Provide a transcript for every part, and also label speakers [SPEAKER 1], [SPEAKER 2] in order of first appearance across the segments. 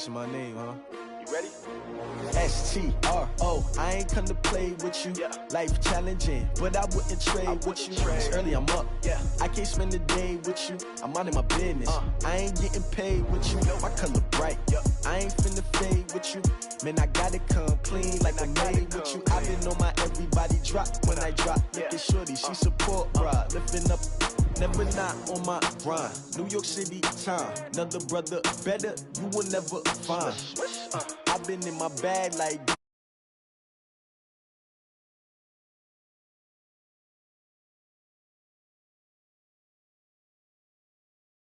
[SPEAKER 1] asking my name, huh?
[SPEAKER 2] You ready?
[SPEAKER 1] S-T-R-O, I ain't come to play with you. Life challenging, but I wouldn't trade with you. It's early, I'm up. I can't spend the day with you. I'm out of my business. I ain't getting paid with you. My color bright. I ain't finna fade with you. Man, I gotta come clean like I made with you. I've been on my everybody drop when I drop. Look at shorty, she support rod. Lifting up, never not on my grind. New York City time, another brother better, you will never find. I've been in my bag like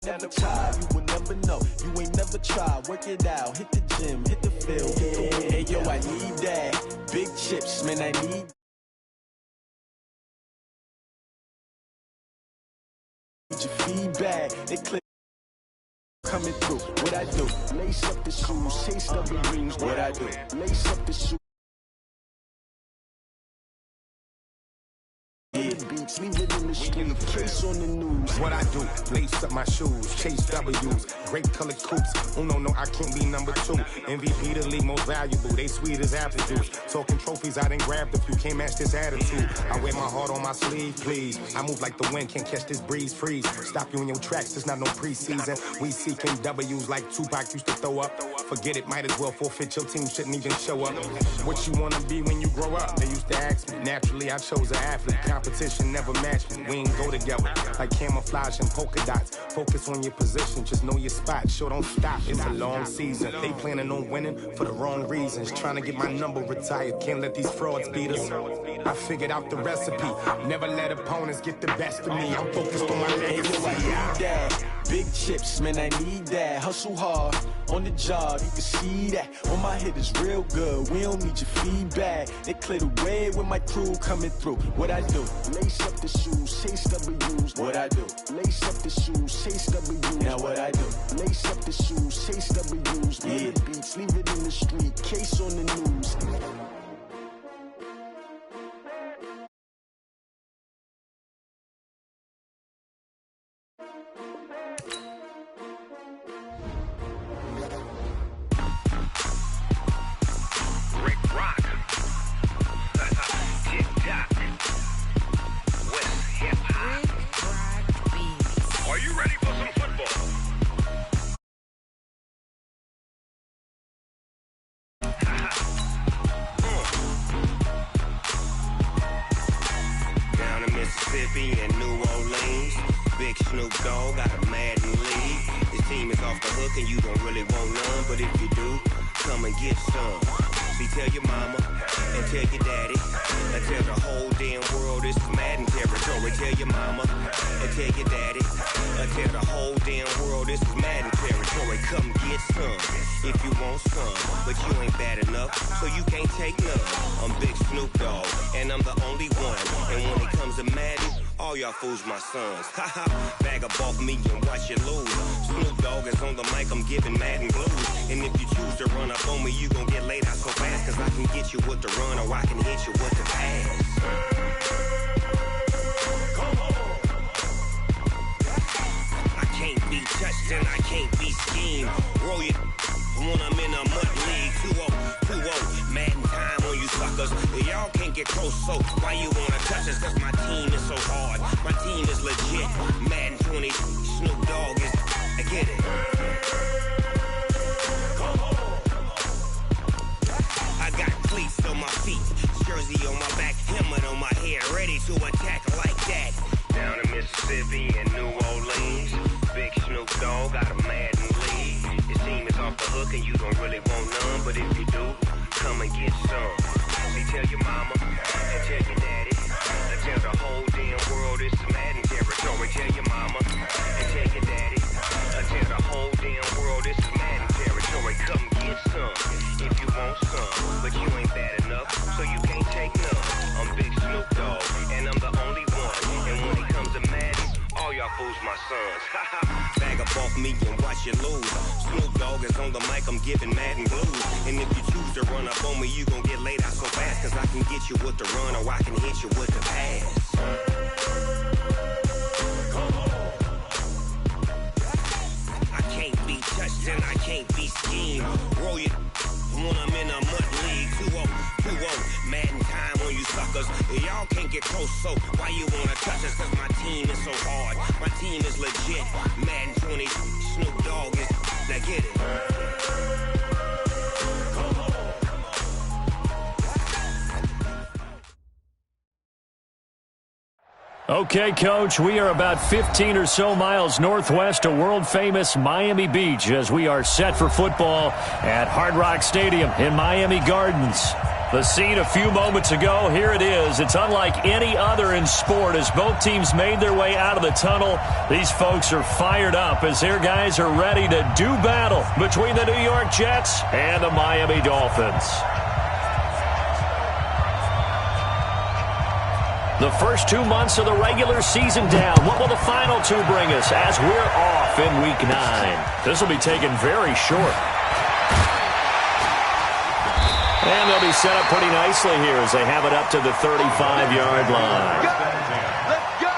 [SPEAKER 1] never tried, you will never know. You ain't never tried, work it out, hit the gym, hit the field. Hey yo, I need that. Big chips, man, I need your feedback. They click coming through. What I do? Lace up the shoes, chase W's. What I do? Lace up the shoes. Beats, leave it in the street, case on the news.
[SPEAKER 3] What I do, lace up my shoes, chase W's, great colored coops. Uno, no, I can't be number 2. MVP, the league most valuable, they sweet as apple juice. Talking trophies, I didn't grab the few, can't match this attitude. I wear my heart on my sleeve, please. I move like the wind, can't catch this breeze, freeze. Stop you in your tracks, there's not no preseason. We seeking W's like Tupac used to throw up. Forget it, might as well forfeit, your team shouldn't even show up. What you wanna be when you grow up? They used to ask me, naturally I chose an athlete. Competition never matched me, we ain't go together. Like camouflage and polka dots. Focus on your position, just know your spot. Sure, don't stop, it's a long season. They planning on winning for the wrong reasons. Trying to get my number retired, can't let these frauds beat us. I figured out the recipe, never let opponents get the best of me. I'm focused on my legacy.
[SPEAKER 1] Big chips, man, I need that. Hustle hard, on the job, you can see that. On my hit is real good, we don't need your feedback. They clear the way with my crew coming through. What I do? Lace up the shoes, chase W's. What I do? Lace up the shoes, chase W's. Now what I do? Lace up the shoes, chase W's. Beats, leave it in the street, case on the news.
[SPEAKER 4] Mississippi and New Orleans. Big Snoop Dogg got a Madden league. His team is off the hook and you don't really want none, but if you do, come and get some. See, tell your mama and tell your daddy and tell the whole damn world this is Madden territory. Tell your mama and tell your daddy and tell the whole damn world this is Madden territory. Come get some if you want some, but you ain't bad enough, so you can't take none. I'm Big Snoop Dogg and I'm the only one, and when it comes to Madden, all y'all fools my sons. Haha, bag up off me and watch you lose. Snoop Dogg is on the mic, I'm giving Madden blues. And if you choose to run up on me, you gon' get laid out so fast, cause I can get you with the run or I can hit you with the pass. I can't be touched and I can't be schemed. Roll you when I'm in a mud league. 2-0, Madden time on you suckers. Y'all can't get close, so why you wanna touch us? Cause my team is so hard, my team is legit. Madden 20, Snoop Dogg is, I get it. I got cleats on my feet, jersey on my back, helmet on my head, ready to attack like that. Down in Mississippi and New Orleans, Big Snoop Dogg got a Madden league. His team is off the hook and you don't really want none, but if you do, come and get some. See, tell your mama and tell your daddy and tell the whole damn world this is Madden territory. Tell your mama and tell your daddy and tell the whole damn world this is Madden territory. Come get some if you want some, but you ain't bad enough, so you can't take none. I'm Big Snoop Dogg and I'm the only one, and when it comes to Madden, all y'all fools my sons. Bag up off me and watch you lose. Snoop Dogg is on the mic, I'm giving Madden blues. And if you choose to run up on me, you gon' get laid out so fast, cause I can get you with the run or I can hit you with the pass. I can't be touched and I can't be schemed. close, so why you wanna touch us? Cause my team is so hard. My team is legit. Madden 20, Snoop Dogg is, now get it.
[SPEAKER 2] Okay, Coach, we are about 15 or so miles northwest of world-famous Miami Beach as we are set for football at Hard Rock Stadium in Miami Gardens. The scene a few moments ago, here it is. It's unlike any other in sport as both teams made their way out of the tunnel. These folks are fired up as their guys are ready to do battle between the New York Jets and the Miami Dolphins. The first 2 months of the regular season down. What will the final two bring us as we're off in Week 9? This will be taken very short. And they'll be set up pretty nicely here as they have it up to the 35-yard line.
[SPEAKER 5] Let's go!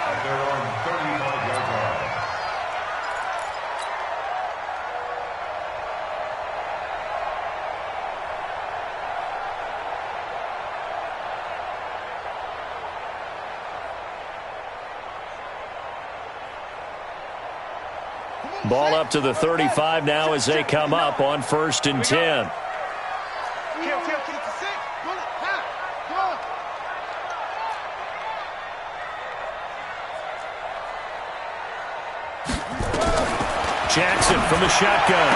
[SPEAKER 2] Ball up to the 35 now as they come up on 1st and 10. Jackson from the shotgun.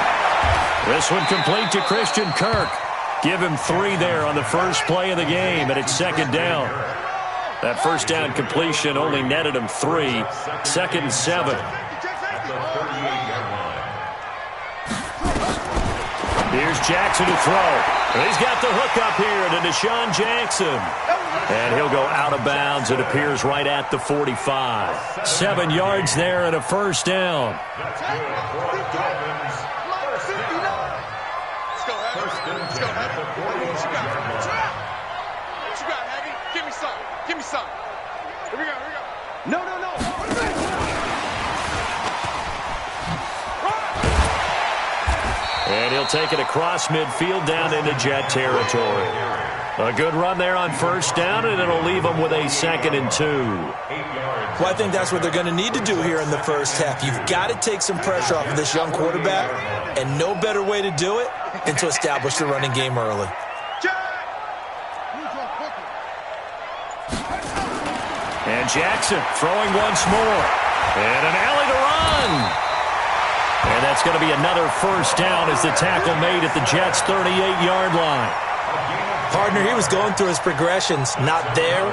[SPEAKER 2] This one complete to Christian Kirk. Give him 3 there on the first play of the game, and it's 2nd down. That first down completion only netted him 3. 2nd and 7. Here's Jackson to throw. He's got the hook up here to Deshaun Jackson. And he'll go out of bounds. It appears right at the 45. 7 yards there and a first down.
[SPEAKER 5] Let's go, Heavy. What you got, Heavy? Give me some. Give me some. Here we go. No.
[SPEAKER 2] And he'll take it across midfield down into Jet territory. A good run there on first down, and it'll leave them with a 2nd and 2.
[SPEAKER 6] Well, I think that's what they're going to need to do here in the first half. You've got to take some pressure off of this young quarterback, and no better way to do it than to establish the running game early.
[SPEAKER 2] And Jackson throwing once more. And an alley to run. And that's going to be another first down as the tackle made at the Jets' 38-yard line.
[SPEAKER 6] Partner, he was going through his progressions. Not there.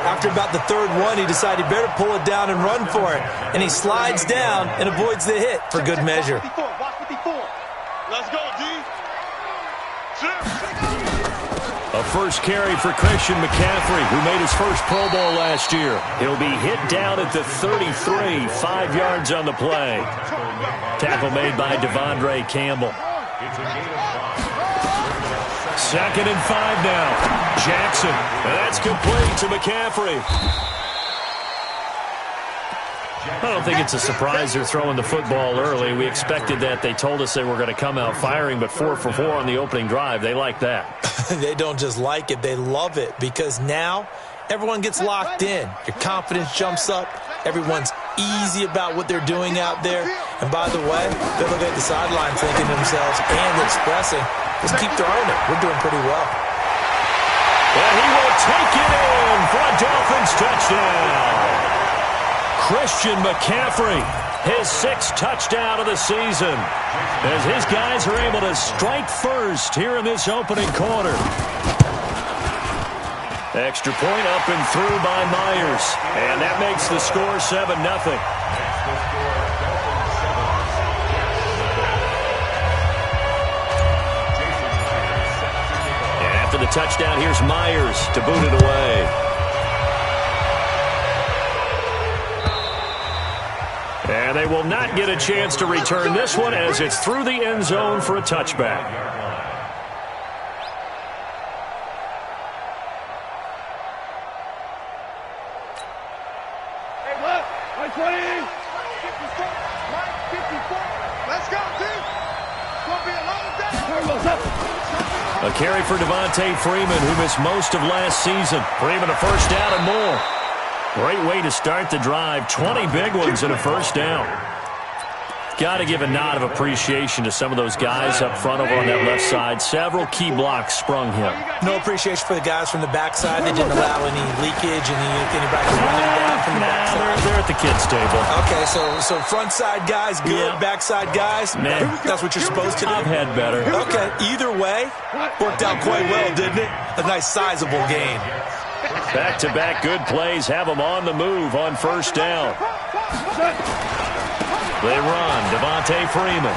[SPEAKER 6] After about the 3rd one, he decided he better pull it down and run for it. And he slides down and avoids the hit for good measure.
[SPEAKER 5] Let's go, D.
[SPEAKER 2] A first carry for Christian McCaffrey, who made his first Pro Bowl last year. He'll be hit down at the 33, 5 yards on the play. Tackle made by Devondre Campbell. 2nd and 5 now. Jackson, and that's complete to McCaffrey. I don't think it's a surprise they're throwing the football early. We expected that. They told us they were going to come out firing, but 4 for 4 on the opening drive. They like that.
[SPEAKER 6] They don't just like it, they love it, because now everyone gets locked in. Your confidence jumps up. Everyone's easy about what they're doing out there. And by the way, they look at the sideline thinking to themselves and expressing, just keep throwing it. We're doing pretty well.
[SPEAKER 2] And he will take it in for a Dolphins touchdown. Christian McCaffrey, his 6th touchdown of the season, as his guys are able to strike first here in this opening quarter. Extra point up and through by Myers, and that makes the score 7-0. And after the touchdown, here's Myers to boot it away. And they will not get a chance to return this one as it's through the end zone for a touchback.
[SPEAKER 5] Hey, what? 120. 54. Let's go, team. It's going to be a long day. Turn those up.
[SPEAKER 2] A carry for Devontae Freeman, who missed most of last season. Freeman a first down and more. Great way to start the drive. 20 big ones and a first down. Got to give a nod of appreciation to some of those guys up front over on that left side. Several key blocks sprung him.
[SPEAKER 6] No appreciation for the guys from the backside. They didn't allow any leakage, anybody running down from the backside.
[SPEAKER 2] They're at the kids' table.
[SPEAKER 6] Okay, so front side guys good,
[SPEAKER 2] Yeah.
[SPEAKER 6] backside guys, that's what you're supposed to do.
[SPEAKER 2] I've had better.
[SPEAKER 6] Okay, either way, worked out quite well, didn't it? A nice sizable gain.
[SPEAKER 2] Back-to-back good plays have them on the move on first down. They run. Devontae Freeman.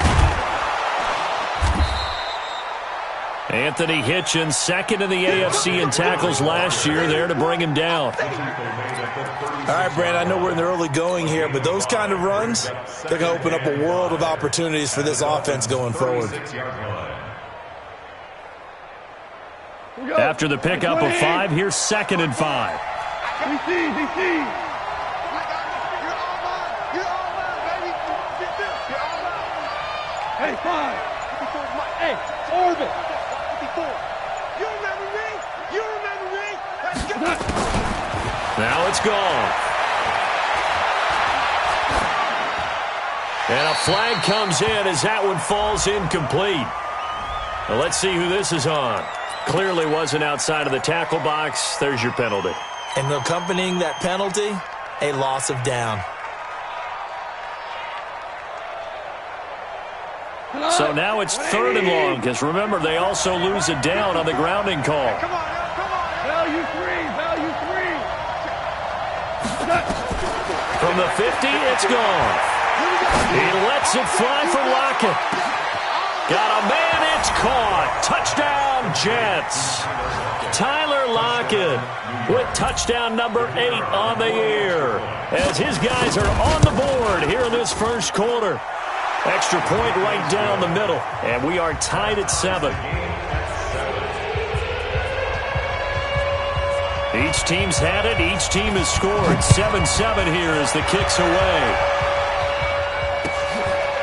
[SPEAKER 2] Anthony Hitchens, second in the AFC in tackles last year, there to bring him down.
[SPEAKER 6] All right, Brand, I know we're in the early going here, but those kind of runs, they're going to open up a world of opportunities for this offense going forward.
[SPEAKER 2] After the pickup of 5, here's 2nd and 5.
[SPEAKER 5] Hey, 5. Hey, Orbit. You remember me? You remember me? Let's go.
[SPEAKER 2] Now it's gone. And a flag comes in as that one falls incomplete. Well, let's see who this is on. Clearly wasn't outside of the tackle box. There's your penalty.
[SPEAKER 6] And accompanying that penalty, a loss of down.
[SPEAKER 2] So now it's 3rd and long, because remember, they also lose a down on the grounding call.
[SPEAKER 5] Come on, come on. Value 3, value 3.
[SPEAKER 2] From the 50, it's gone. He lets it fly for Lockett. Got a man, it's caught. Touchdown, Jets. Tyler Lockett with touchdown number 8 on the year, as his guys are on the board here in this first quarter. Extra point right down the middle, and we are tied at 7. Each team's had it. Each team has scored. 7-7 here as the kick's away.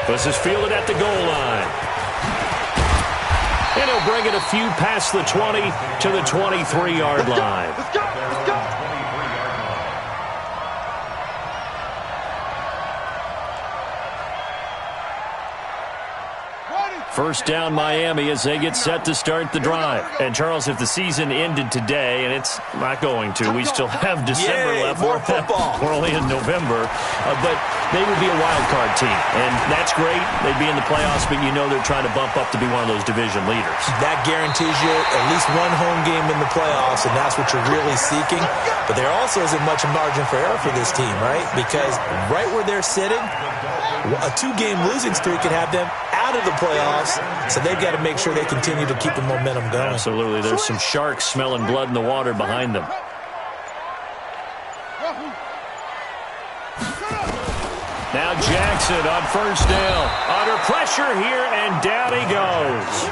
[SPEAKER 2] This is fielded at the goal line. And he'll bring it a few past the 20 to the 23-yard line.
[SPEAKER 5] Let's go, let's go.
[SPEAKER 2] First down, Miami, as they get set to start the drive. And, Charles, if the season ended today, and it's not going to, we still have December left.
[SPEAKER 6] More football.
[SPEAKER 2] We're only in November. But they would be a wild card team. And that's great. They'd be in the playoffs, but you know they're trying to bump up to be one of those division leaders. That
[SPEAKER 6] Guarantees you at least one home game in the playoffs, and that's what you're really seeking. But there also isn't much margin for error for this team, right? Because right where they're sitting, a 2-game losing streak could have them out of the playoffs, so they've got to make sure they continue to keep the momentum going.
[SPEAKER 2] Absolutely. There's some sharks smelling blood in the water behind them. Now Jackson on first down. Under pressure here, and down he goes.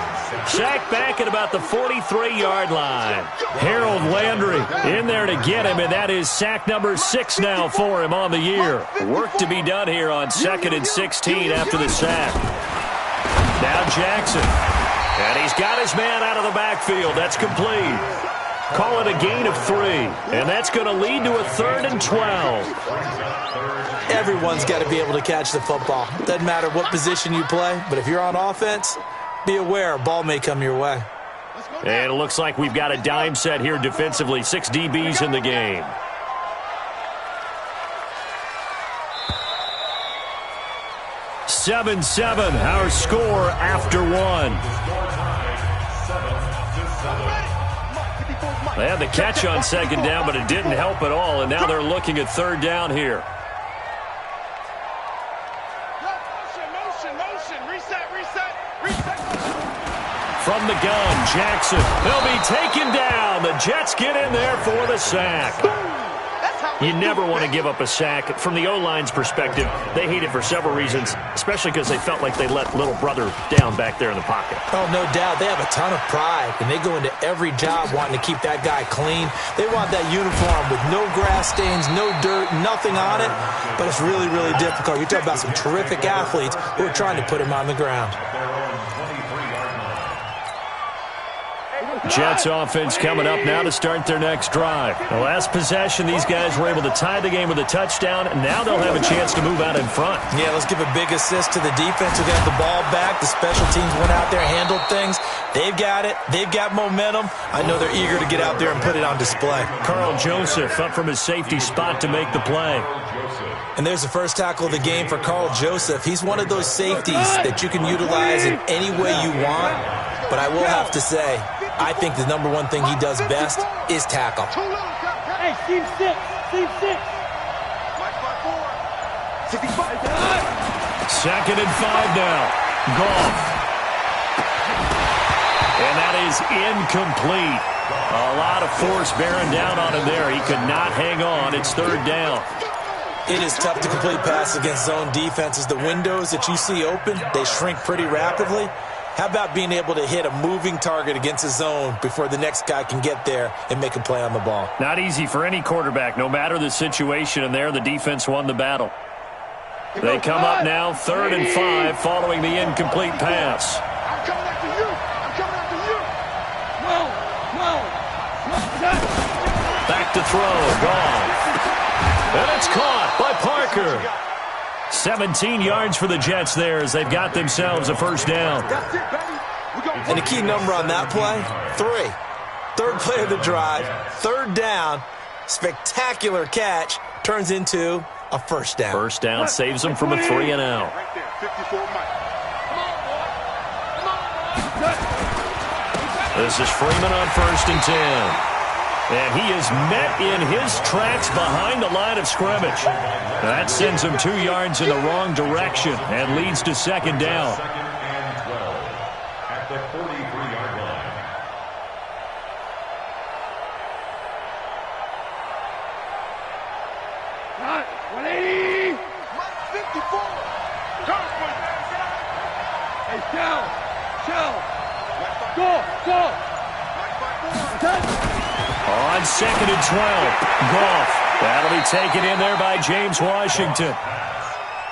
[SPEAKER 2] Sacked back at about the 43-yard line. Harold Landry in there to get him, and that is sack number 6 now for him on the year. Work to be done here on 2nd and 16 after the sack. Now Jackson. And he's got his man out of the backfield. That's complete. Call it a gain of 3. And that's going to lead to a 3rd and 12.
[SPEAKER 6] Everyone's got to be able to catch the football. Doesn't matter what position you play, but if you're on offense, be aware a ball may come your way.
[SPEAKER 2] And it looks like we've got a dime set here defensively. 6 DBs in the game. (7-7) our score after 1. They had the catch on 2nd down, but it didn't help at all, and now they're looking at 3rd down here. From the gun, Jackson. He'll be taken down. The Jets get in there for the sack. You never want to give up a sack. From the O-line's perspective, they hate it for several reasons, especially because they felt like they let little brother down back there in the pocket.
[SPEAKER 6] Oh, no doubt. They have a ton of pride, and they go into every job wanting to keep that guy clean. They want that uniform with no grass stains, no dirt, nothing on it, but it's really, really difficult. You're talking about some terrific athletes who are trying to put him on the ground.
[SPEAKER 2] Jets offense coming up now to start their next drive. The last possession, these guys were able to tie the game with a touchdown, and now they'll have a chance to move out in front.
[SPEAKER 6] Yeah, let's give a big assist to the defense who got the ball back. The special teams went out there, handled things. They've got it. They've got momentum. I know they're eager to get out there and put it on display.
[SPEAKER 2] Carl Joseph up from his safety spot to make the play.
[SPEAKER 6] And there's the first tackle of the game for Carl Joseph. He's one of those safeties that you can utilize in any way you want. But I will have to say, I think the number one thing he does best is tackle.
[SPEAKER 7] Hey, team six.
[SPEAKER 2] Second and 5 now. Goff. And that is incomplete. A lot of force bearing down on him there. He could not hang on. It's third down.
[SPEAKER 6] It is tough to complete passes against zone defenses. The windows that you see open, they shrink pretty rapidly. How about being able to hit a moving target against a zone before the next guy can get there and make a play on the ball?
[SPEAKER 2] Not easy for any quarterback, no matter the situation, and there the defense won the battle. They come up now, 3rd and 5, following the incomplete pass.
[SPEAKER 5] I'm coming after you.
[SPEAKER 2] Back to throw, gone. And it's caught by Parker. 17 yards for the Jets there as they've got themselves a first down.
[SPEAKER 6] And the key number on that play, 3. Third play of the drive, third down, spectacular catch, turns into a first down.
[SPEAKER 2] First down saves them from a 3 and out.
[SPEAKER 5] Right there, 54 Mike.
[SPEAKER 2] This is Freeman on 1st and 10. And he is met in his tracks behind the line of scrimmage. That sends him 2 yards in the wrong direction and leads to second down.
[SPEAKER 8] Second and 12 at the 43-yard line.
[SPEAKER 7] Got 180.
[SPEAKER 5] Mike 54.
[SPEAKER 7] Hey, shell. Go.
[SPEAKER 2] On 2nd and 12, Goff. That'll be taken in there by James Washington.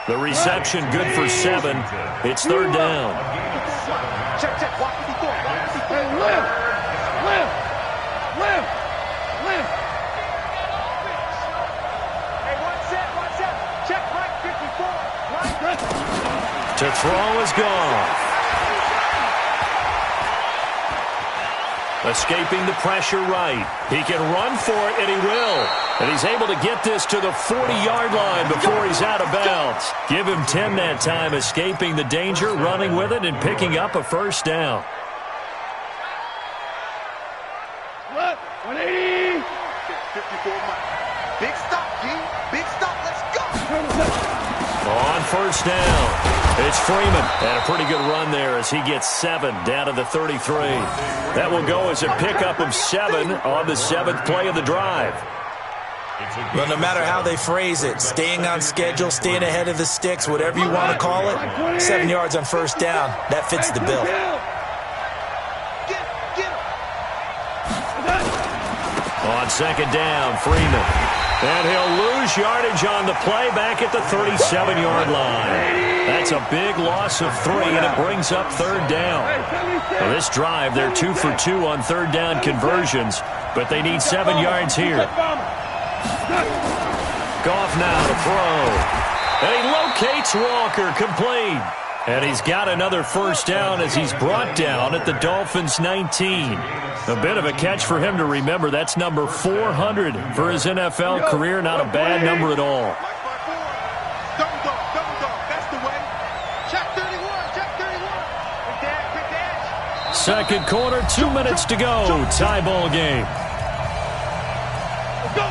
[SPEAKER 2] The reception good for 7. It's third down.
[SPEAKER 5] Check. Watch 54.
[SPEAKER 7] Hey, live.
[SPEAKER 5] Hey, watch out. Check Mike 54.
[SPEAKER 2] To throw is Goff. Escaping the pressure right. He can run for it, and he will. And he's able to get this to the 40-yard line before he's out of bounds. Give him 10 that time, escaping the danger, running with it, and picking up a first down.
[SPEAKER 7] What? 180.
[SPEAKER 5] 54 Mike. Big stop, G. Big stop. Let's go.
[SPEAKER 2] On first down, it's Freeman. And a pretty good run there as he gets 7 down to the 33. That will go as a pickup of 7 on the 7th play of the drive.
[SPEAKER 6] Well, no matter how they phrase it, staying on schedule, staying ahead of the sticks, whatever you want to call it, 7 yards on first down, that fits the bill.
[SPEAKER 2] On second down, Freeman. And he'll lose yardage on the play back at the 37-yard line. That's a big loss of 3, and it brings up third down. Well, this drive, they're 2 for 2 on third down conversions, but they need 7 yards here. Goff now to throw. And he locates Walker, complete. And he's got another first down as he's brought down at the Dolphins' 19. A bit of a catch for him to remember. That's number 400 for his NFL career. Not a bad number at all.
[SPEAKER 5] Double dog. That's the way. Check 31. Quick dash.
[SPEAKER 2] Second quarter, 2 minutes to go. Tie ball game.
[SPEAKER 5] Let's go.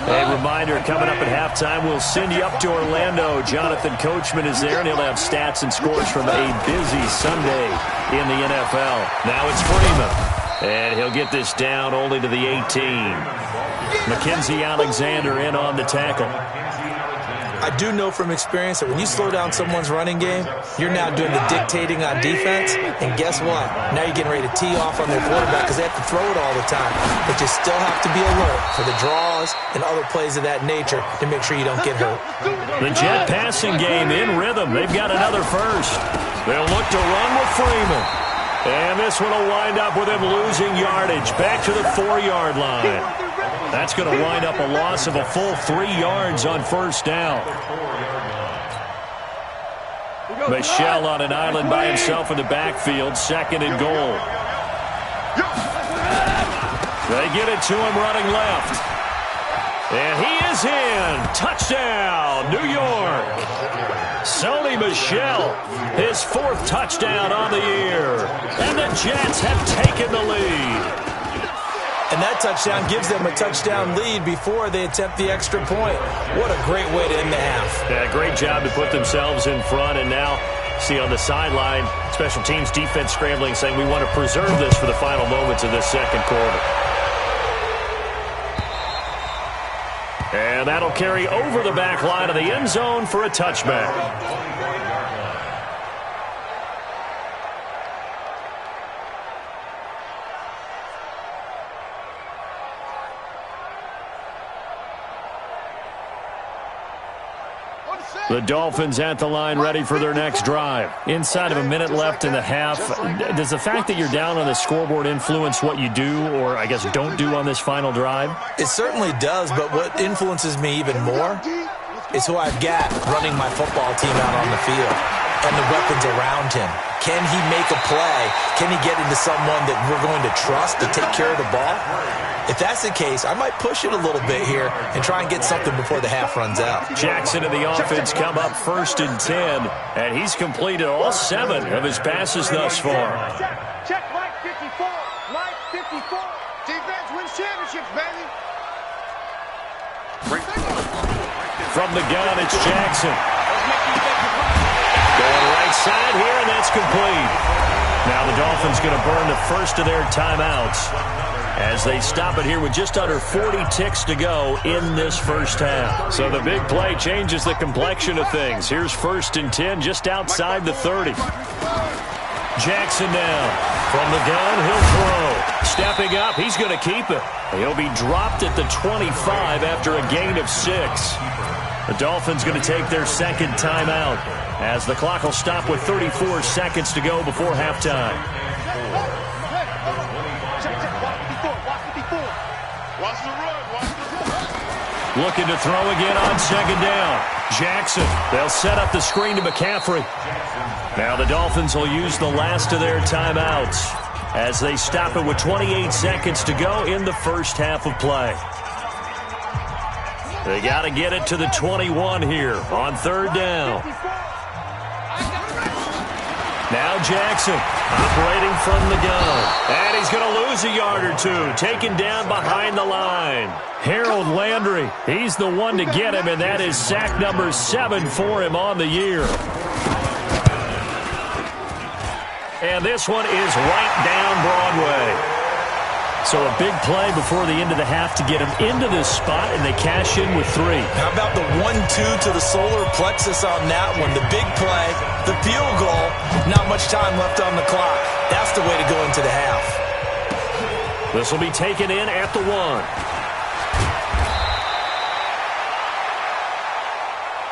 [SPEAKER 2] A reminder, coming up at halftime, we'll send you up to Orlando. Jonathan Coachman is there, and he'll have stats and scores from a busy Sunday in the NFL. Now it's Freeman, and he'll get this down only to the 18. Mackenzie Alexander in on the tackle.
[SPEAKER 6] I do know from experience that when you slow down someone's running game, you're now doing the dictating on defense, and guess what? Now you're getting ready to tee off on their quarterback because they have to throw it all the time. But you still have to be alert for the draws and other plays of that nature to make sure you don't get hurt.
[SPEAKER 2] The Jet passing game in rhythm. They've got another first. They'll look to run with Freeman. And this one will wind up with him losing yardage back to the 4-yard line. That's going to wind up a loss of a full 3 yards on first down. Michel on an island by himself in the backfield, 2nd and goal. They get it to him running left. And he is in. Touchdown, New York. Sony Michel, his 4th touchdown on the year. And the Jets have taken the lead.
[SPEAKER 6] And that touchdown gives them a touchdown lead before they attempt the extra point. What a great way to end the half.
[SPEAKER 2] Yeah, great job to put themselves in front. And now, see on the sideline, special teams defense scrambling, saying we want to preserve this for the final moments of this second quarter. And that'll carry over the back line of the end zone for a touchback. The Dolphins at the line ready for their next drive. Inside of a minute left in the half, does the fact that you're down on the scoreboard influence what you do or, I guess, don't do on this final drive?
[SPEAKER 6] It certainly does, but what influences me even more is who I've got running my football team out on the field and the weapons around him. Can he make a play? Can he get into someone that we're going to trust to take care of the ball? If that's the case, I might push it a little bit here and try and get something before the half runs out.
[SPEAKER 2] Jackson and the offense come up 1st and 10, and he's completed all 7 of his passes thus far.
[SPEAKER 7] Check Mike 54. Mike 54.
[SPEAKER 5] Defense wins championships, baby.
[SPEAKER 2] From the gun, it's Jackson. Going right side here, and that's complete. Now the Dolphins going to burn the first of their timeouts as they stop it here with just under 40 ticks to go in this first half. So the big play changes the complexion of things. Here's 1st and 10 just outside the 30. Jackson now. From the gun, he'll throw. Stepping up, he's going to keep it. He'll be dropped at the 25 after a gain of 6. The Dolphins going to take their 2nd timeout as the clock will stop with 34 seconds to go before halftime. Looking to throw again on 2nd down. Jackson, they'll set up the screen to McCaffrey. Now the Dolphins will use the last of their timeouts as they stop it with 28 seconds to go in the first half of play. They got to get it to the 21 here on 3rd down. Now Jackson operating from the gun. And he's going to lose a yard or 2. Taken down behind the line. Harold Landry, he's the one to get him, and that is sack number 7 for him on the year. And this one is right down Broadway. So a big play before the end of the half to get him into this spot, and they cash in with 3.
[SPEAKER 6] How about the 1-2 to the solar plexus on that one? The big play, the field goal, not much time left on the clock. That's the way to go into the half.
[SPEAKER 2] This will be taken in at the 1.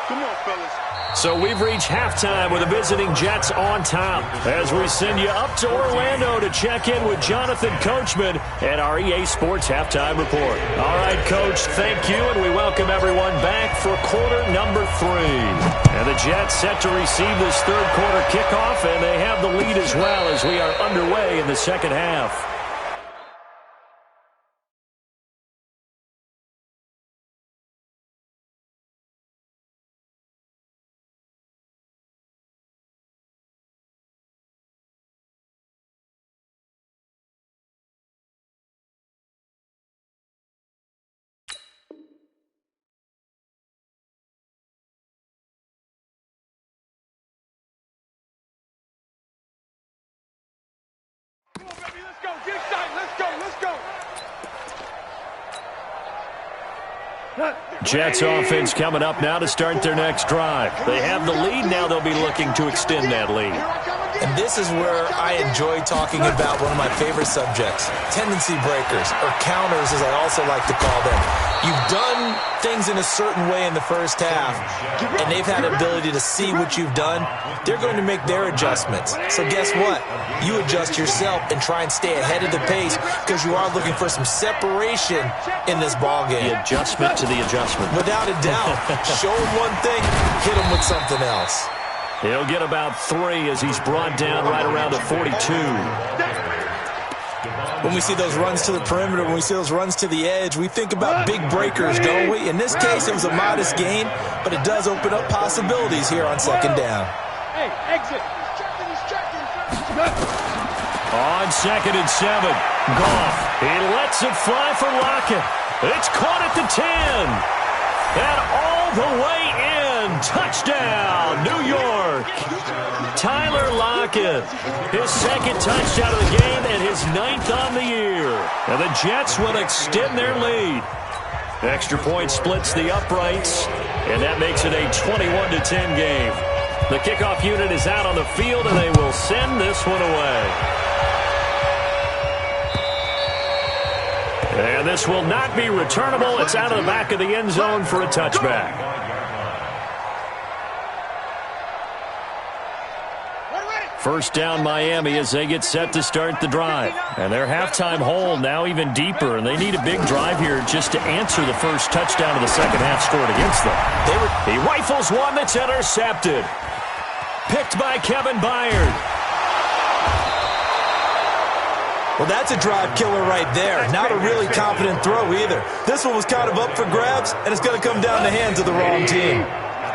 [SPEAKER 5] Come on, fellas.
[SPEAKER 2] So we've reached halftime with the visiting Jets on top as we send you up to Orlando to check in with Jonathan Coachman at our EA Sports Halftime Report. All right, Coach, thank you, and we welcome everyone back for quarter number 3. And the Jets set to receive this 3rd quarter kickoff, and they have the lead as well as we are underway in the second half.
[SPEAKER 7] Get excited. Let's go. Let's go.
[SPEAKER 2] Jets offense coming up now to start their next drive. They have the lead. Now they'll be looking to extend that lead.
[SPEAKER 5] Here I come again.
[SPEAKER 6] And this is where I enjoy talking about one of my favorite subjects, tendency breakers, or counters as I also like to call them. You've done things in a certain way in the first half, and they've had the ability to see what you've done. They're going to make their adjustments. So guess what? You adjust yourself and try and stay ahead of the pace because you are looking for some separation in this ballgame.
[SPEAKER 2] The adjustment to the adjustment.
[SPEAKER 6] Without a doubt. Show him one thing, hit him with something else.
[SPEAKER 2] He'll get about 3 as he's brought down right around the 42.
[SPEAKER 6] When we see those runs to the perimeter, when we see those runs to the edge, we think about big breakers, don't we? In this case, it was a modest gain, but it does open up possibilities here on second down.
[SPEAKER 7] Hey, exit.
[SPEAKER 2] On 2nd and 7, Goff. He lets it fly for Lockett. It's caught at the 10. And all the way in. Touchdown, New York. Tyler Lockett. His 2nd touchdown of the game and his 9th on the year. And the Jets will extend their lead. Extra point splits the uprights, and that makes it a 21-10 game. The kickoff unit is out on the field, and they will send this one away. And this will not be returnable. It's out of the back of the end zone for a touchback. First down Miami as they get set to start the drive. And their halftime hole now even deeper, and they need a big drive here just to answer the first touchdown of the second half scored against them. He rifles one that's intercepted. Picked by Kevin Byard.
[SPEAKER 6] Well, that's a drive killer right there. Not a really confident throw either. This one was kind of up for grabs, and it's going to come down the hands of the wrong team.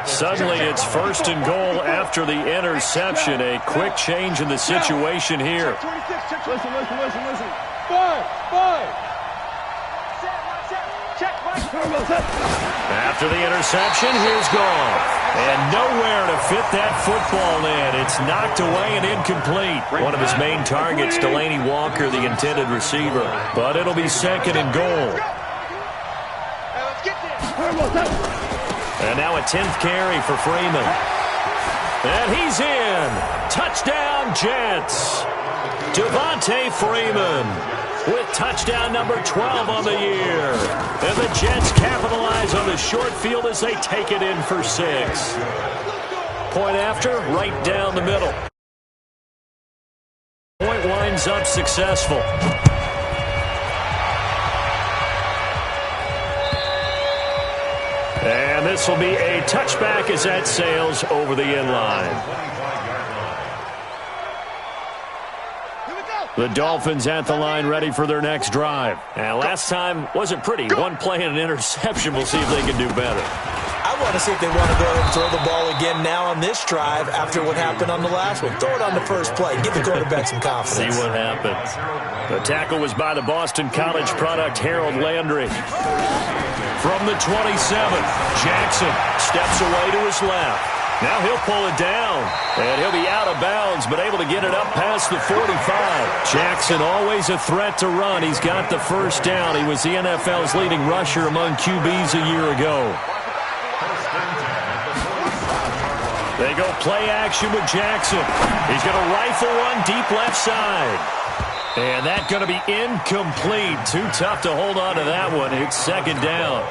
[SPEAKER 2] Suddenly it's 1st and goal after the interception. A quick change in the situation here.
[SPEAKER 7] Listen. Five.
[SPEAKER 2] After the interception, here's Goff. And nowhere to fit that football in. It's knocked away and incomplete. One of his main targets, Delaney Walker, the intended receiver. But it'll be 2nd and goal. And now a 10th carry for Freeman. And he's in. Touchdown, Jets. Devontae Freeman with touchdown number 12 on the year. And the Jets capitalize on the short field as they take it in for 6. Point after, right down the middle. Point winds up successful. And this will be a touchback as that sails over the end line. The Dolphins at the line ready for their next drive. And last time wasn't pretty. One play and an interception. We'll see if they can do better.
[SPEAKER 6] I want to see if they want to go ahead and throw the ball again now on this drive after what happened on the last one. Throw it on the first play. Give the quarterback some confidence.
[SPEAKER 2] See what happens. The tackle was by the Boston College product, Harold Landry. From the 27, Jackson steps away to his left. Now he'll pull it down, and he'll be out of bounds, but able to get it up past the 45. Jackson always a threat to run. He's got the first down. He was the NFL's leading rusher among QBs a year ago. They go play action with Jackson. He's going to rifle one deep left side. And that's going to be incomplete. Too tough to hold on to that one. It's 2nd down.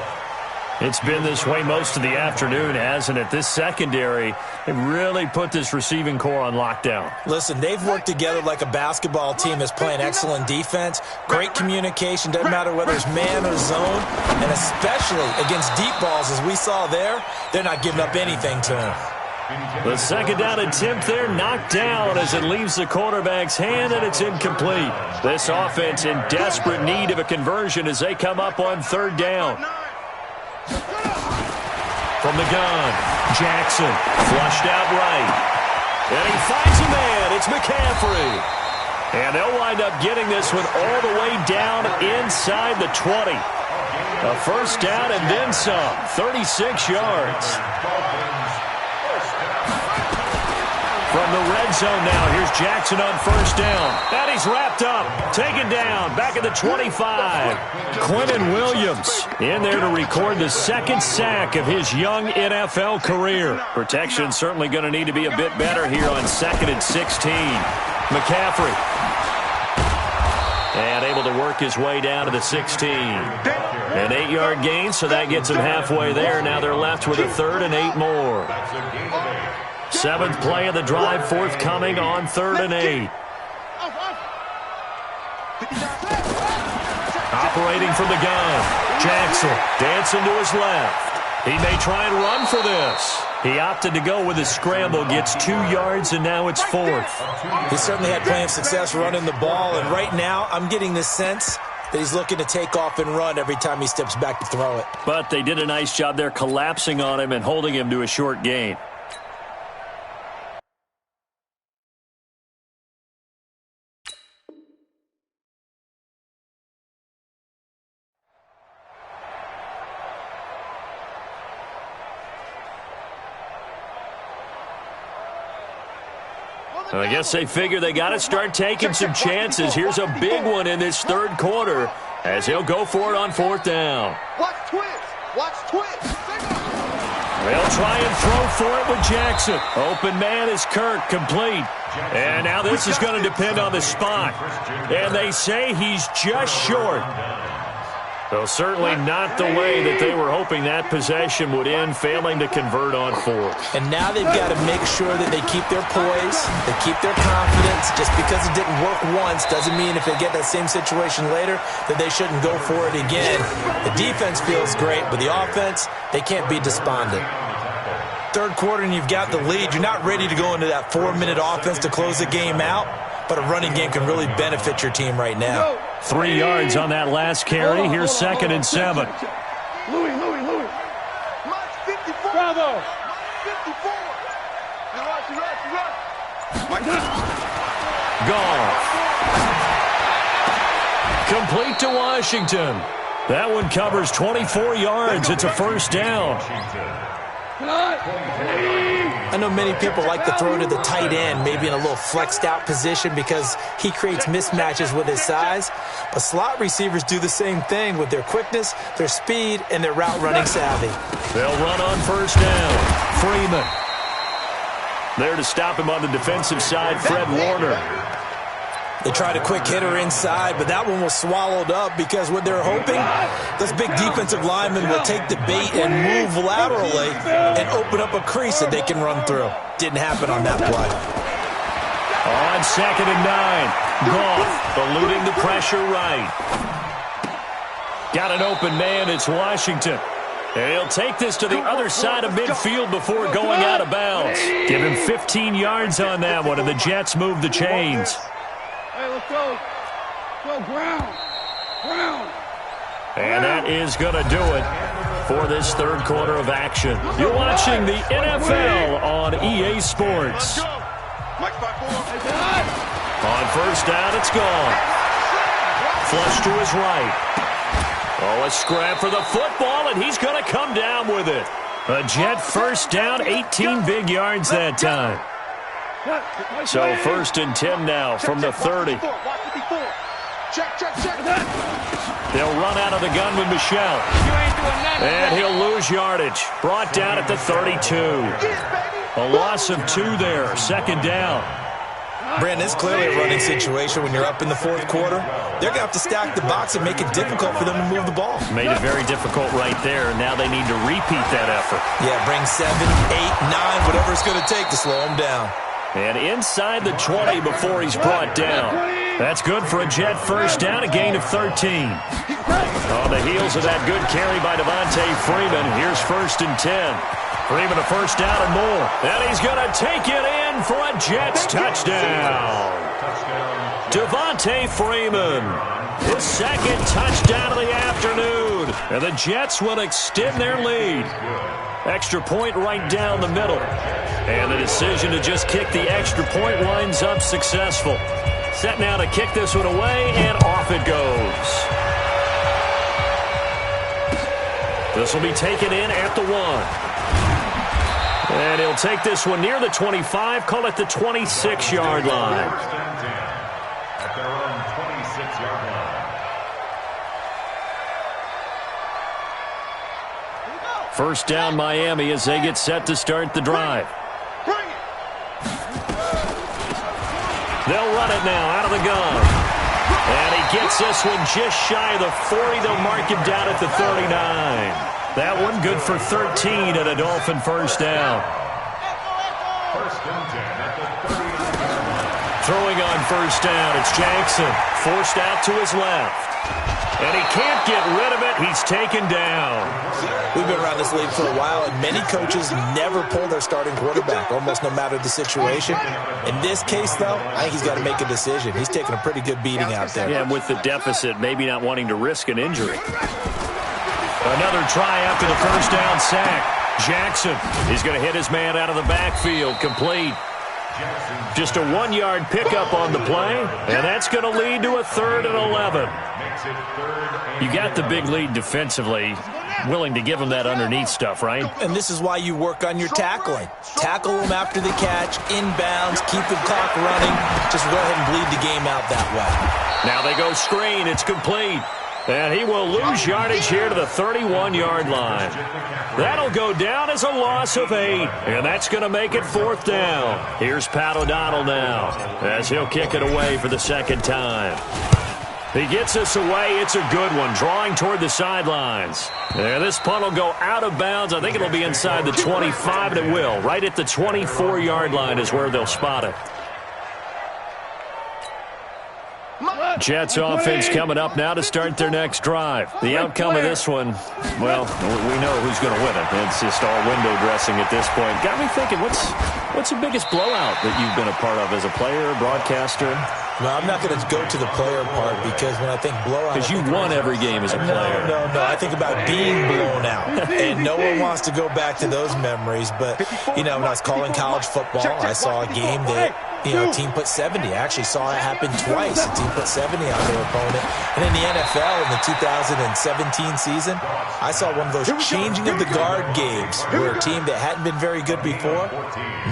[SPEAKER 2] It's been this way most of the afternoon, hasn't it? This secondary, it really put this receiving core on lockdown.
[SPEAKER 6] Listen, they've worked together like a basketball team that's playing excellent defense. Great communication, doesn't matter whether it's man or zone. And especially against deep balls, as we saw there, they're not giving up anything to him.
[SPEAKER 2] The 2nd down attempt there knocked down as it leaves the quarterback's hand, and it's incomplete. This offense in desperate need of a conversion as they come up on 3rd down. From the gun, Jackson flushed out right. And he finds a man. It's McCaffrey. And they'll wind up getting this one all the way down inside the 20. A first down and then some. 36 yards. From the red zone now. Here's Jackson on first down. And he's wrapped up. Taken down. Back at the 25. Quinnen Williams in there to record the second sack of his young NFL career. Protection certainly going to need to be a bit better here on 2nd and 16. McCaffrey. And able to work his way down to the 16. An 8-yard gain, so that gets him halfway there. Now they're left with a 3rd and 8 more. 7th play of the drive, forthcoming on 3rd and 8. Operating from the gun. Jackson dancing to his left. He may try and run for this. He opted to go with his scramble, gets 2 yards, and now it's 4th.
[SPEAKER 6] He certainly had plenty of success running the ball, and right now I'm getting the sense that he's looking to take off and run every time he steps back to throw it.
[SPEAKER 2] But they did a nice job there collapsing on him and holding him to a short gain. I guess they figure they got to start taking some chances. Here's a big one in this 3rd quarter as he'll go for it on 4th down.
[SPEAKER 5] Watch twist. Watch twist.
[SPEAKER 2] They'll try and throw for it with Jackson. Open man is Kirk, complete. And now this is going to depend on the spot. And they say he's just short. So certainly not the way that they were hoping that possession would end, failing to convert on 4th.
[SPEAKER 6] And now they've got to make sure that they keep their poise, they keep their confidence. Just because it didn't work once doesn't mean if they get that same situation later that they shouldn't go for it again. The defense feels great, but the offense, they can't be despondent. 3rd quarter and you've got the lead. You're not ready to go into that 4-minute offense to close the game out, but a running game can really benefit your team right now.
[SPEAKER 2] 3 yards on that last carry. Here's 2nd and 7.
[SPEAKER 5] Louis. March 54. Bravo. 54.
[SPEAKER 2] Goff. Complete to Washington. That one covers 24 yards. It's a 1st down.
[SPEAKER 6] I know many people like to throw to the tight end, maybe in a little flexed out position because he creates mismatches with his size. But slot receivers do the same thing with their quickness, their speed, and their route running savvy.
[SPEAKER 2] They'll run on 1st down. Freeman. There to stop him on the defensive side, Fred Warner.
[SPEAKER 6] They tried a quick hitter inside, but that one was swallowed up because what they're hoping, those big defensive linemen will take the bait and move laterally and open up a crease that they can run through. Didn't happen on that play.
[SPEAKER 2] On 2nd and 9, Goff eluding the pressure right. Got an open man, it's Washington. And he'll take this to the other side of midfield before going out of bounds. Give him 15 yards on that one, and the Jets move the chains.
[SPEAKER 5] Hey, let's go. Go, ground.
[SPEAKER 2] And that is going to do it for this 3rd quarter of action. You're watching the NFL on EA Sports. On 1st down, it's gone. Flush to his right. Oh, a scrap for the football, and he's going to come down with it. A Jet 1st down, 18 big yards that time. So 1st and 10 now from the 30. They'll run out of the gun with Michelle. And he'll lose yardage. Brought down at the 32. A loss of 2 there. 2nd down.
[SPEAKER 6] Brandon, it's clearly a running situation when you're up in the 4th quarter. They're going to have to stack the box and make it difficult for them to move the ball.
[SPEAKER 2] Made it very difficult right there. Now they need to repeat that effort.
[SPEAKER 6] Yeah, bring 7, 8, 9, whatever it's going to take to slow them down.
[SPEAKER 2] And inside the 20 before he's brought down. That's good for a Jet 1st down, a gain of 13. On the heels of that good carry by Devontae Freeman, here's 1st and 10. Freeman a 1st down and more. And he's going to take it in for a Jets touchdown. Devontae Freeman, his 2nd touchdown of the afternoon. And the Jets will extend their lead. Extra point right down the middle. And the decision to just kick the extra point winds up successful. Set now to kick this one away, and off it goes. This will be taken in at the 1. And he'll take this one near the 25, call it the 26-yard line.
[SPEAKER 8] First and 10 at their own 26-yard line.
[SPEAKER 2] First down Miami as they get set to start the drive. They'll run it now out of the gun. And he gets this one just shy of the 40. They'll mark him down at the 39. That one good for 13 and a Dolphin first down.
[SPEAKER 8] First and 10 at the 39-yard line.
[SPEAKER 2] Throwing on first down, it's Jackson. Forced out to his left. And he can't get rid of it. He's taken down.
[SPEAKER 6] We've been around this league for a while, and many coaches never pull their starting quarterback, almost no matter the situation. In this case, though, I think he's got to make a decision. He's taking a pretty good beating out there.
[SPEAKER 2] Yeah, with the deficit, maybe not wanting to risk an injury. Another try after the first down sack. Jackson is going to hit his man out of the backfield, complete. Just a 1-yard pickup on the play, and that's going to lead to a 3rd and 11. You got the big lead defensively, willing to give him that underneath stuff, right?
[SPEAKER 6] And this is why you work on your tackling. Tackle them after the catch, inbounds, keep the clock running. Just go ahead and bleed the game out that way.
[SPEAKER 2] Now they go screen. It's complete. And he will lose yardage here to the 31-yard line. That'll go down as a loss of 8. And that's going to make it 4th down. Here's Pat O'Donnell now as he'll kick it away for the second time. He gets this away. It's a good one, drawing toward the sidelines. And this punt will go out of bounds. I think it'll be inside the 25, and it will. Right at the 24-yard line is where they'll spot it. Jets offense coming up now to start their next drive. The outcome of this one, well, we know who's going to win it. It's just all window dressing at this point. Got me thinking, what's the biggest blowout that you've been a part of as a player, broadcaster?
[SPEAKER 6] No, I'm not going to go to the player part because when I think blowout...
[SPEAKER 2] Because you won every game as a player.
[SPEAKER 6] No. I think about being blown out. And no one wants to go back to those memories. But, when I was calling college football, I saw a game that, team put 70. I actually saw it happen twice. A team put 70 on their opponent. And in the NFL in the 2017 season, I saw one of those changing of the guard games where a team that hadn't been very good before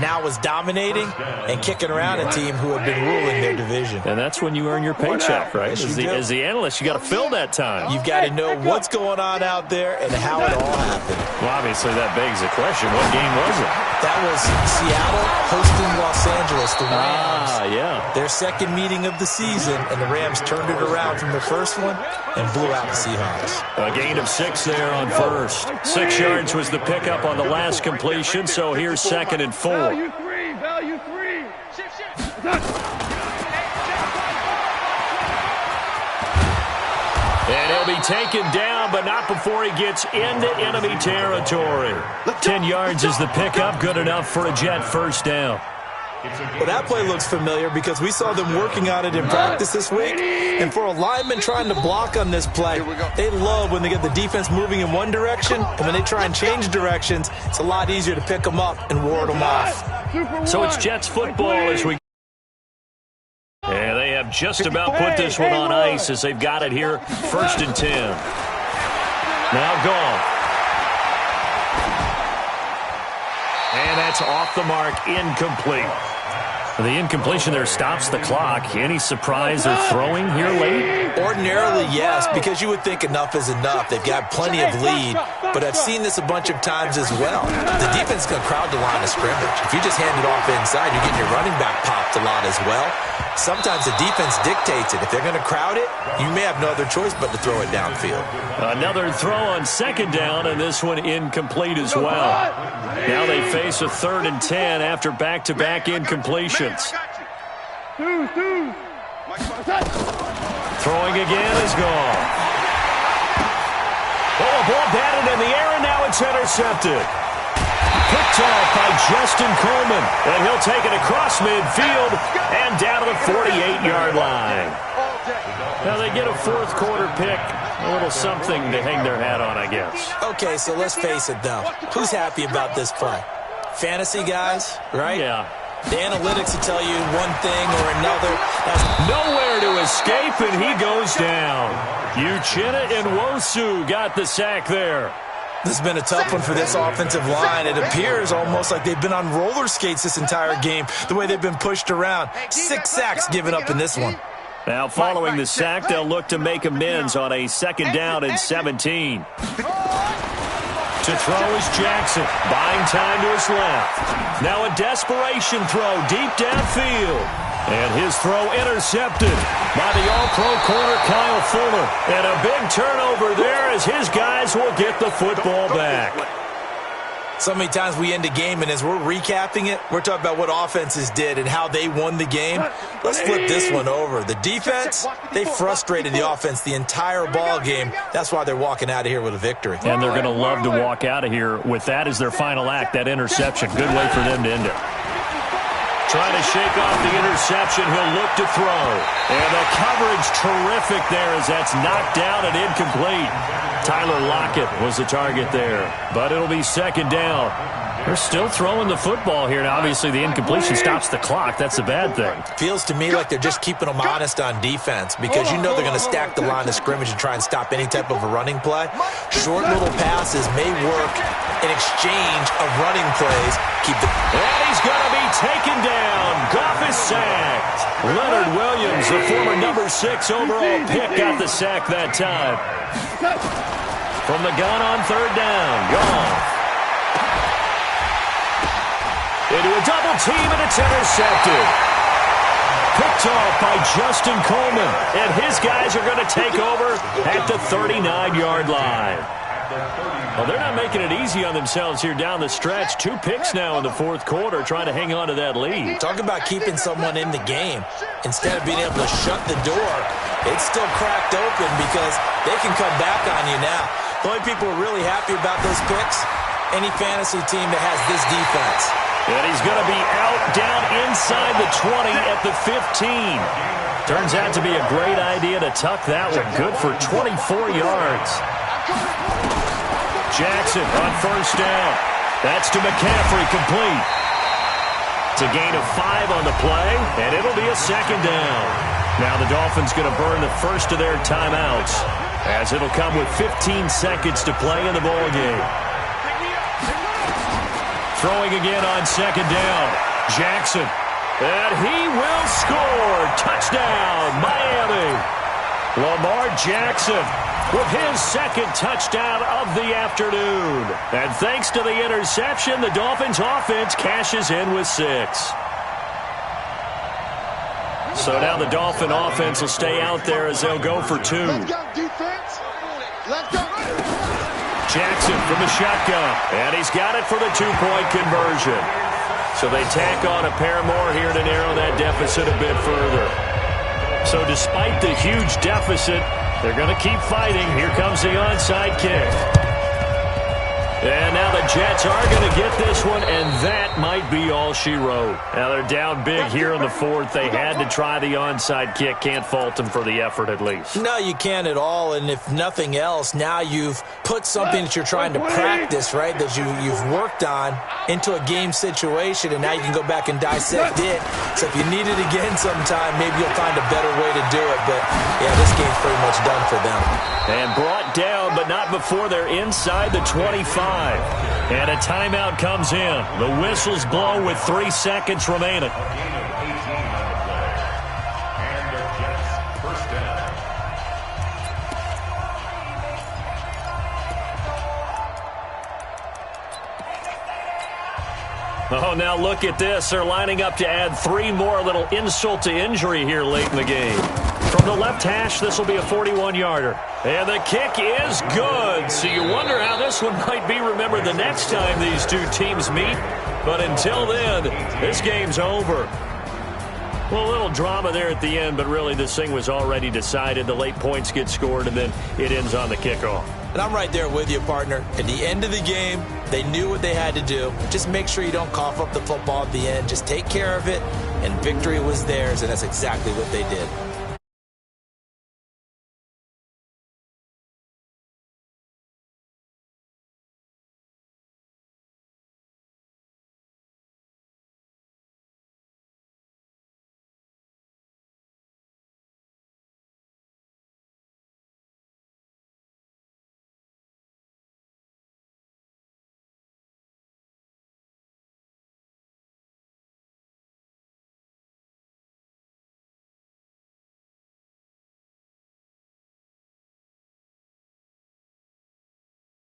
[SPEAKER 6] now was dominating and kicking around a team who had been ruling their division.
[SPEAKER 2] And that's when you earn your paycheck, right? As the analyst, you got to fill that time.
[SPEAKER 6] You've got to know what's going on out there and how it all happened.
[SPEAKER 2] Well, obviously that begs the question, what game was it?
[SPEAKER 6] That was Seattle hosting Los Angeles, the Rams.
[SPEAKER 2] Yeah.
[SPEAKER 6] Their second meeting of the season, and the Rams turned it around from the first one and blew out the Seahawks.
[SPEAKER 2] A gain of 6 there on first. 6 yards was the pickup on the last completion, so here's 2nd and 4.
[SPEAKER 7] Value 3.
[SPEAKER 2] And he'll be taken down, but not before he gets into enemy territory. 10 yards is the pickup, good enough for a Jet first down.
[SPEAKER 6] Well, that play looks familiar because we saw them working on it in practice this week. And for a lineman trying to block on this play, they love when they get the defense moving in one direction, and when they try and change directions, it's a lot easier to pick them up and ward them off.
[SPEAKER 2] So it's Jets football as we... And they have just about put this one on ice as they've got it here, 1st and 10. Now gone. And that's off the mark, incomplete. The incompletion there stops the clock. Any surprise they're throwing here late?
[SPEAKER 6] Ordinarily, yes, because you would think enough is enough. They've got plenty of lead, but I've seen this a bunch of times as well. The defense is going to crowd the line of scrimmage. If you just hand it off inside, you're getting your running back popped a lot as well. Sometimes the defense dictates it. If they're going to crowd it, you may have no other choice but to throw it downfield.
[SPEAKER 2] Another throw on 2nd down, and this one incomplete as well. Now they face a 3rd and 10 after back-to-back incompletions. Throwing again is gone. Oh, a ball batted in the air, and now it's intercepted. Picked off by Justin Coleman, and he'll take it across midfield and down to the 48-yard line. Now they get a 4th quarter pick, a little something to hang their hat on, I guess.
[SPEAKER 6] Okay, so let's face it, though. Who's happy about this play? Fantasy guys, right?
[SPEAKER 2] Yeah.
[SPEAKER 6] The analytics will tell you one thing or another.
[SPEAKER 2] Nowhere to escape, and he goes down. Uchenna and Nwosu got the sack there.
[SPEAKER 6] This has been a tough one for this offensive line. It appears almost like they've been on roller skates this entire game, the way they've been pushed around. 6 sacks given up in this one.
[SPEAKER 2] Now, following the sack, they'll look to make amends on a 2nd down and 17. To throw is Jackson, buying time to his left. Now a desperation throw deep downfield. And his throw intercepted by the all-pro corner Kyle Fuller. And a big turnover there as his guys will get the football back.
[SPEAKER 6] So many times we end a game, and as we're recapping it, we're talking about what offenses did and how they won the game. Let's flip this one over. The defense, they frustrated the offense the entire ball game. That's why they're walking out of here with a victory.
[SPEAKER 2] And they're going to love to walk out of here with that as their final act, that interception. Good way for them to end it. Trying to shake off the interception, he'll look to throw. And the coverage terrific there as that's knocked down and incomplete. Tyler Lockett was the target there, but it'll be 2nd down. They're still throwing the football here. Now, obviously, the incompletion stops the clock. That's a bad thing.
[SPEAKER 6] Feels to me like they're just keeping them honest on defense because you know they're going to stack the line of scrimmage and try and stop any type of a running play. Short little passes may work in exchange of running plays.
[SPEAKER 2] And he's going to be taken down. Goff is sacked. Leonard Williams, the former number 6 overall pick, got the sack that time. From the gun on 3rd down, Goff. Into a double team, and it's intercepted. Picked off by Justin Coleman, and his guys are going to take over at the 39-yard line. Well, they're not making it easy on themselves here down the stretch. 2 picks now in the 4th quarter, trying to hang on to that lead.
[SPEAKER 6] Talk about keeping someone in the game. Instead of being able to shut the door, it's still cracked open because they can come back on you now. The only people who are really happy about those picks, any fantasy team that has this defense.
[SPEAKER 2] And he's going to be out down inside the 20 at the 15. Turns out to be a great idea to tuck that one. Good for 24 yards. Jackson on 1st down. That's to McCaffrey, complete. It's a gain of 5 on the play, and it'll be a 2nd down. Now the Dolphins going to burn the first of their timeouts as it'll come with 15 seconds to play in the ballgame. Throwing again on 2nd down. Jackson. And he will score. Touchdown, Miami. Lamar Jackson with his 2nd touchdown of the afternoon. And thanks to the interception, the Dolphins offense cashes in with 6. So now the Dolphin offense will stay out there as they'll go for 2.
[SPEAKER 5] Let's go, defense. Let's go.
[SPEAKER 2] Jackson from the shotgun, and he's got it for the 2-point conversion. So they tack on a pair more here to narrow that deficit a bit further. So despite the huge deficit, they're going to keep fighting. Here comes the onside kick. And now the Jets are going to get this one, and that might be all she wrote. Now they're down big here in the 4th. They had to try the onside kick. Can't fault them for the effort at least.
[SPEAKER 6] No, you can't at all, and if nothing else, now you've put something that you're trying to practice, right, that you've worked on into a game situation, and now you can go back and dissect it. So if you need it again sometime, maybe you'll find a better way to do it. But, yeah, this game's pretty much done for them.
[SPEAKER 2] And brought down, but not before they're inside the 25. And a timeout comes in. The whistles blow with 3 seconds remaining. Oh, now look at this. They're lining up to add 3 more. A little insult to injury here late in the game. From the left hash, this will be a 41-yarder. And the kick is good. So you wonder how this one might be remembered the next time these 2 teams meet. But until then, this game's over. Well, a little drama there at the end, but really this thing was already decided. The late points get scored, and then it ends on the kickoff.
[SPEAKER 6] And I'm right there with you, partner. At the end of the game, they knew what they had to do. Just make sure you don't cough up the football at the end. Just take care of it, and victory was theirs, and that's exactly what they did.